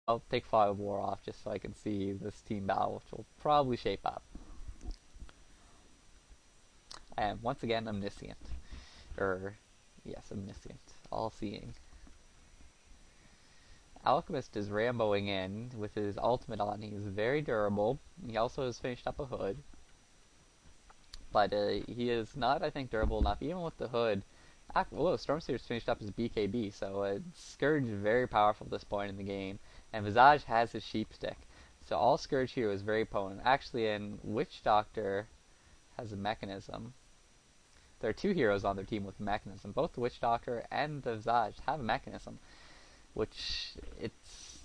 I'll take Fog of War off just so I can see this team battle, which will probably shape up. I am once again omniscient. Yes, omniscient. All-seeing. Alchemist is Ramboing in with his ultimate on. He's very durable. He also has finished up a hood. But he is not, I think, durable enough, even with the hood. Whoa, Stormseer's finished up his BKB, so Scourge is very powerful at this point in the game. And Visage has his Sheep Stick. So all Scourge here is very potent. Actually, and Witch Doctor has a mechanism. There are two heroes on their team with a mechanism. Both the Witch Doctor and the Visage have a mechanism, which it's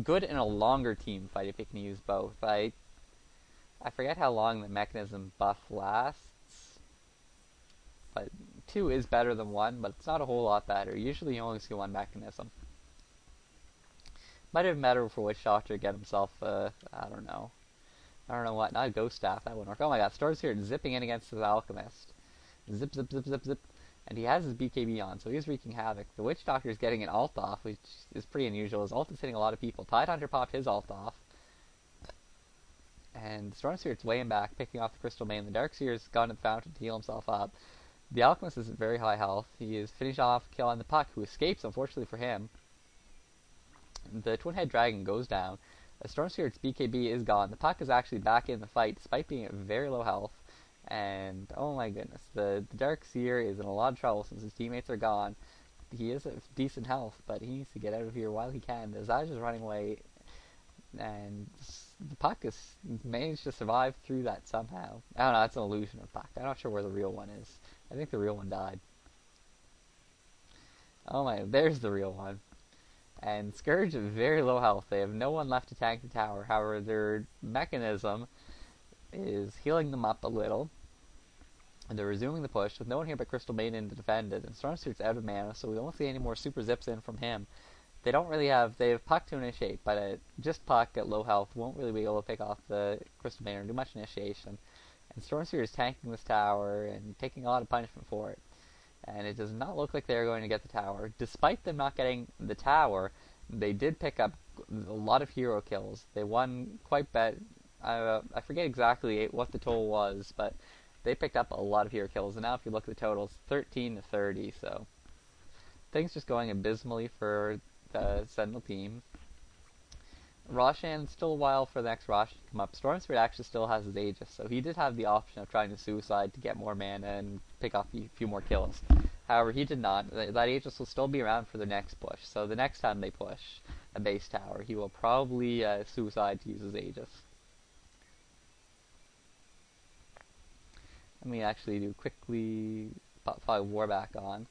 good in a longer team fight if you can use both. I forget how long the mechanism buff lasts, but 2 is better than 1, but it's not a whole lot better. Usually you only see one mechanism. Might have been better for Witch Doctor to get himself, I don't know what, not a Ghost Staff, that wouldn't work. Oh my god, Storm's here zipping in against his Alchemist. Zip, zip, zip, zip, zip. And he has his BKB on, so he's wreaking havoc. The Witch Doctor is getting an ult off, which is pretty unusual. His ult is hitting a lot of people. Tidehunter popped his ult off. And Stormsphere's weighing back, picking off the Crystal Main. The Darkseer's gone to the fountain to heal himself up. The Alchemist is at very high health. He is finished off kill on the Puck, who escapes, unfortunately for him. The Twin-Head Dragon goes down. Stormsphere's BKB is gone. The Puck is actually back in the fight, despite being at very low health. And, oh my goodness, the Darkseer is in a lot of trouble since his teammates are gone. He is at decent health, but he needs to get out of here while he can. The Zaj is running away, and the Puck has managed to survive through that somehow. I don't know, that's an illusion of Puck. I'm not sure where the real one is. I think the real one died. Oh my, there's the real one. And Scourge is very low health. They have no one left to tank the tower. However, their mechanism is healing them up a little. And they're resuming the push with no one here but Crystal Maiden to defend it. And Stormsuit's out of mana, so we won't see any more super zips in from him. They don't really have, they have Puck to initiate, but just Puck at low health won't really be able to pick off the Crystal Maiden or do much initiation. And Stormsuit is tanking this tower and taking a lot of punishment for it. And it does not look like they're going to get the tower. Despite them not getting the tower, they did pick up a lot of hero kills. They won quite I forget exactly what the total was, but they picked up a lot of hero kills. And now if you look at the totals, 13 to 30, so things just going abysmally for the Sentinel team. Roshan, still a while for the next Roshan to come up. Stormspirit actually still has his Aegis, so he did have the option of trying to suicide to get more mana and pick up a few more kills. However, he did not. That Aegis will still be around for the next push, so the next time they push a base tower, he will probably suicide to use his Aegis. Let me actually do quickly pop Fog of War back on.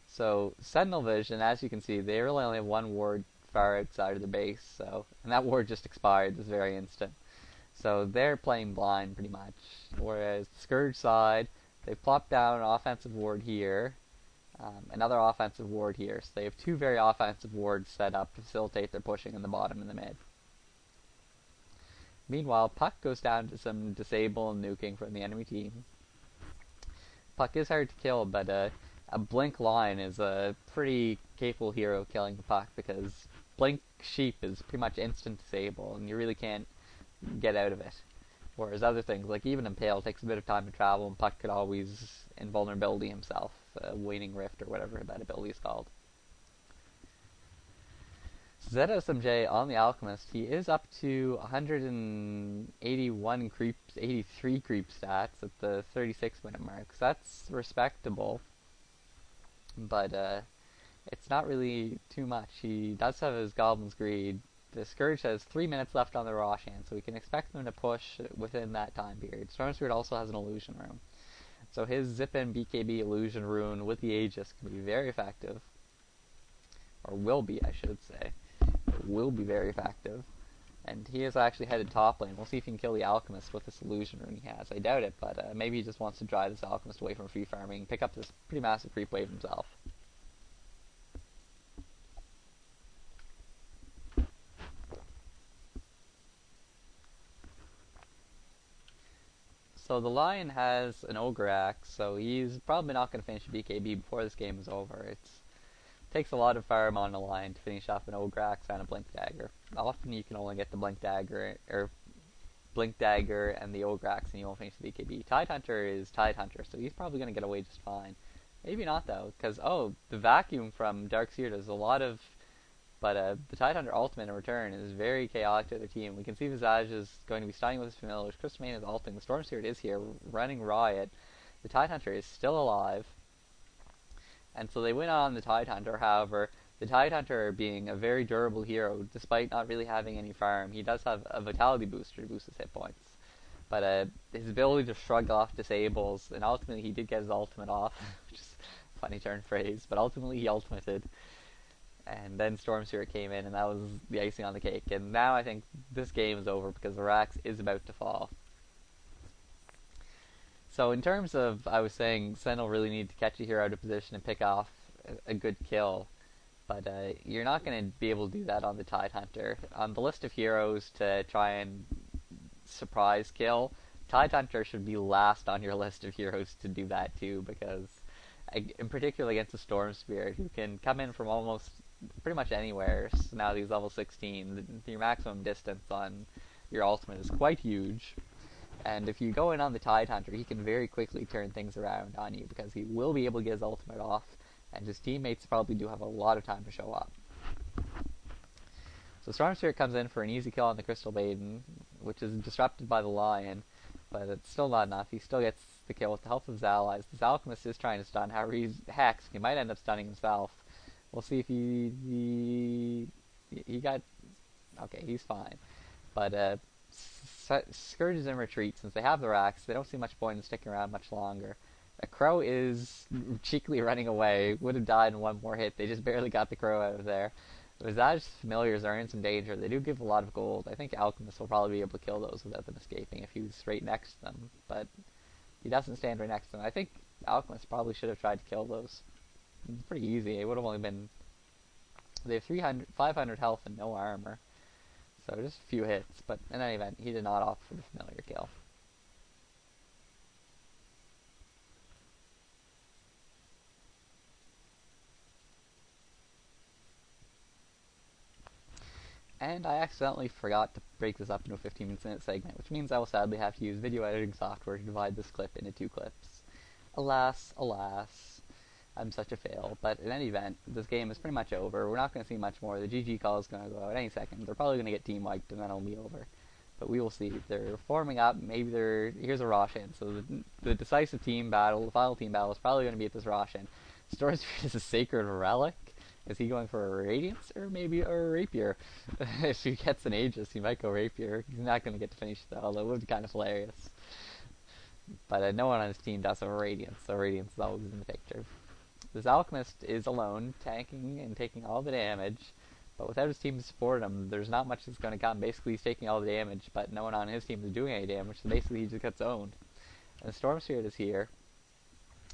So, Sentinel Vision, as you can see, they really only have one ward far outside of the base, and that ward just expired this very instant. So they're playing blind pretty much. Whereas the Scourge side, they plopped down an offensive ward here, another offensive ward here. So they have two very offensive wards set up to facilitate their pushing in the bottom and the mid. Meanwhile, Puck goes down to some disable and nuking from the enemy team. Puck is hard to kill, but a Blink Lion is a pretty capable hero killing the Puck, because Blink Sheep is pretty much instant disable, and you really can't get out of it. Whereas other things, like even Impale, takes a bit of time to travel, and Puck could always invulnerability himself, Waning Rift or whatever that ability is called. ZSMJ on the Alchemist, he is up to 181 creeps, 83 creep stats at the 36-minute mark. So that's respectable, but it's not really too much. He does have his Goblin's Greed. The Scourge has 3 minutes left on the Roshan, so we can expect them to push within that time period. Stormspirit also has an Illusion Rune, so his Zip-In BKB Illusion Rune with the Aegis can be very effective. Or will be, I should say. It will be very effective. And he is actually headed top lane. We'll see if he can kill the Alchemist with this Illusion Rune he has. I doubt it, but maybe he just wants to drive this Alchemist away from free farming and pick up this pretty massive creep wave himself. So the Lion has an Ogre Axe, so he's probably not going to finish BKB before this game is over. It's Takes a lot of farm on the line to finish off an Ograx and a Blink Dagger. Often you can only get the Blink Dagger, or Blink Dagger and the Ograx, and you won't finish the BKB. Tidehunter is Tidehunter, so he's probably going to get away just fine. Maybe not, though, because, the Vacuum from Darkseer does a lot of... But the Tidehunter ultimate in return is very chaotic to their team. We can see Visage is going to be stunning with his familiars. Crystal Main is ulting. The Storm Spirit is here, running riot. The Tidehunter is still alive. And so they win on the Tidehunter. However, the Tidehunter being a very durable hero, despite not really having any farm, he does have a Vitality booster to boost his hit points. But his ability to shrug off disables, and ultimately he did get his ultimate off, which is a funny turn phrase, but ultimately he ultimated. And then Storm Spirit came in, and that was the icing on the cake. And now I think this game is over because the Rax is about to fall. So in terms of, I was saying, Sentinel really need to catch a hero out of position and pick off a good kill. But you're not going to be able to do that on the Tidehunter. On the list of heroes to try and surprise kill, Tidehunter should be last on your list of heroes to do that too, because in particular against the Storm Spirit, who can come in from almost pretty much anywhere. So now he's level 16. Your maximum distance on your ultimate is quite huge. And if you go in on the Tidehunter, he can very quickly turn things around on you, because he will be able to get his ultimate off, and his teammates probably do have a lot of time to show up. So Storm Spirit comes in for an easy kill on the Crystal Maiden, which is disrupted by the Lion, but it's still not enough. He still gets the kill with the help of his allies. This Alchemist is trying to stun. However, he's hexed. He might end up stunning himself. We'll see if he got... Okay, he's fine. But Scourge is in retreat. Since they have the Rax, they don't see much point in sticking around much longer. A Crow is cheekily running away. Would have died in one more hit. They just barely got the Crow out of there. Visage's familiars are in some danger. They do give a lot of gold. I think Alchemist will probably be able to kill those without them escaping if he was right next to them. But he doesn't stand right next to them. I think Alchemist probably should have tried to kill those. It's pretty easy. It would have only been... They have 500 health and no armor. So just a few hits. But in any event, he did not opt for the familiar kill. And I accidentally forgot to break this up into a 15-minute segment, which means I will sadly have to use video editing software to divide this clip into 2 clips. Alas, alas, I'm such a fail. But in any event, this game is pretty much over. We're not going to see much more. The GG call is going to go out any second. They're probably going to get team wiped, and then it'll be over. But we will see. They're forming up. Maybe they're... Here's a Roshan. So the decisive team battle, the final team battle, is probably going to be at this Roshan. Storm Spirit is a Sacred Relic. Is he going for a Radiance or maybe a Rapier? If he gets an Aegis, he might go Rapier. He's not going to get to finish though, although it would be kind of hilarious. But no one on his team does have a Radiance, so Radiance is always in the picture. This Alchemist is alone, tanking and taking all the damage, but without his team to support him, there's not much that's going to come. Basically, he's taking all the damage, but no one on his team is doing any damage, so basically he just gets owned. And the Storm Spirit is here.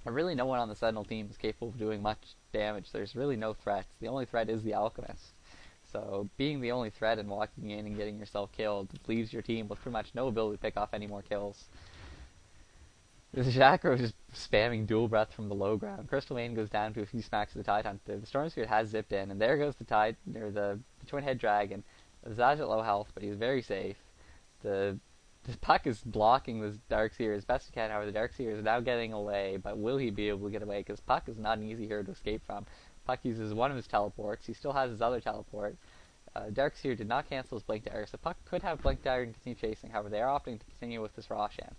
And really no one on the Sentinel team is capable of doing much damage. There's really no threats. The only threat is the Alchemist. So being the only threat and walking in and getting yourself killed leaves your team with pretty much no ability to pick off any more kills. The Jacro is just spamming dual breath from the low ground. Crystal Main goes down to a few smacks of the Tidehunter. The Storm Spirit has zipped in, and there goes the Twin Head Dragon. Visage at low health, but he's very safe. The Puck is blocking this Darkseer as best he can. However, the Darkseer is now getting away, but will he be able to get away? Because Puck is not an easy hero to escape from. Puck uses one of his teleports. He still has his other teleport. Darkseer did not cancel his Blink Dagger, so Puck could have Blink Dagger and continue chasing. However, they are opting to continue with this Roshan.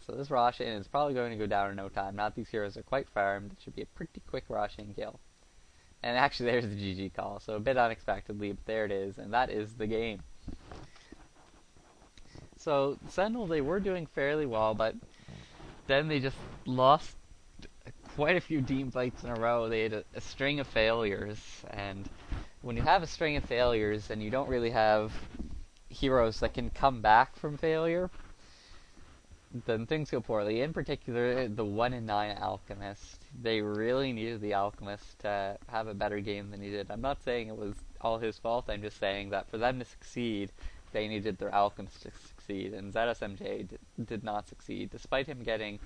So this Roshan is probably going to go down in no time. Now that these heroes are quite farmed, it should be a pretty quick Roshan kill. And actually, there's the GG call, so a bit unexpectedly, but there it is, and that is the game. So, Sentinel, they were doing fairly well, but then they just lost quite a few team fights in a row. They had a string of failures, and when you have a string of failures and you don't really have heroes that can come back from failure, then things go poorly. In particular, the 1-in-9 Alchemist. They really needed the Alchemist to have a better game than he did. I'm not saying it was all his fault, I'm just saying that for them to succeed, they needed their Alchemist to succeed, and did not succeed, despite him getting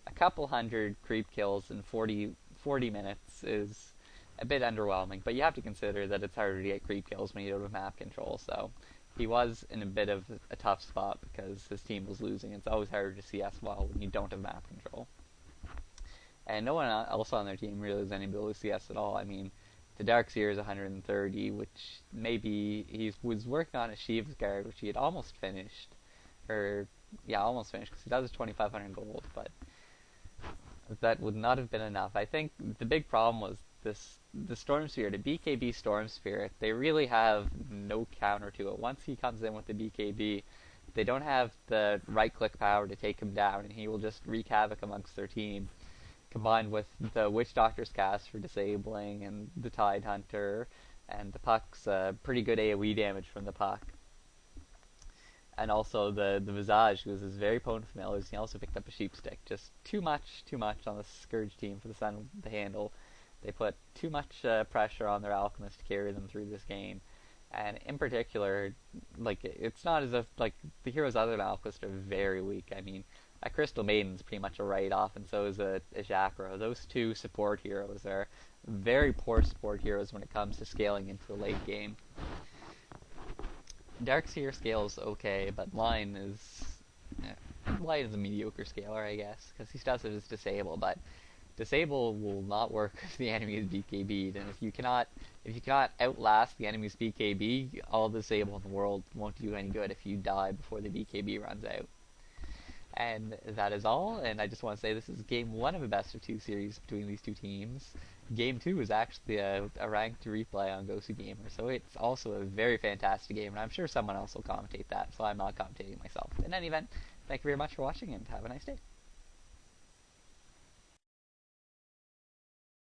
a couple hundred creep kills and 40 40 minutes is a bit underwhelming, but you have to consider that it's harder to get creep kills when you don't have map control, so he was in a bit of a tough spot because his team was losing. It's always harder to CS well when you don't have map control. And no one else on their team really has any ability to CS at all. I mean, the Darkseer is 130, which maybe he was working on a Shiva's Guard, which he had almost finished. Almost finished, because he does 2,500 gold, but that would not have been enough. I think the big problem was the Storm Spirit, a BKB Storm Spirit. They really have no counter to it. Once he comes in with the BKB, they don't have the right-click power to take him down, and he will just wreak havoc amongst their team. Combined with the Witch Doctor's cast for disabling, and the Tide Hunter, and the Puck's pretty good AoE damage from the Puck. And also the Visage, who is his very potent familiars. He also picked up a Sheep Stick. Just too much on the Scourge team for the Sun to handle. They put too much pressure on their Alchemist to carry them through this game. And in particular, it's not as if, the heroes other than Alchemist are very weak. I mean, a Crystal Maiden's pretty much a write-off, and so is a Jacro. Those two support heroes are very poor support heroes when it comes to scaling into the late game. Darkseer scales okay, but Lion is a mediocre scaler, I guess, because he does have his Disable, but Disable will not work if the enemy is BKB'd, and if you cannot outlast the enemy's BKB, all Disable in the world won't do any good if you die before the BKB runs out. And that is all, and I just want to say this is Game 1 of a best-of-2 series between these two teams. Game 2 is actually a ranked replay on Go2 Gamer, so it's also a very fantastic game, and I'm sure someone else will commentate that, so I'm not commentating myself. In any event, thank you very much for watching, and have a nice day.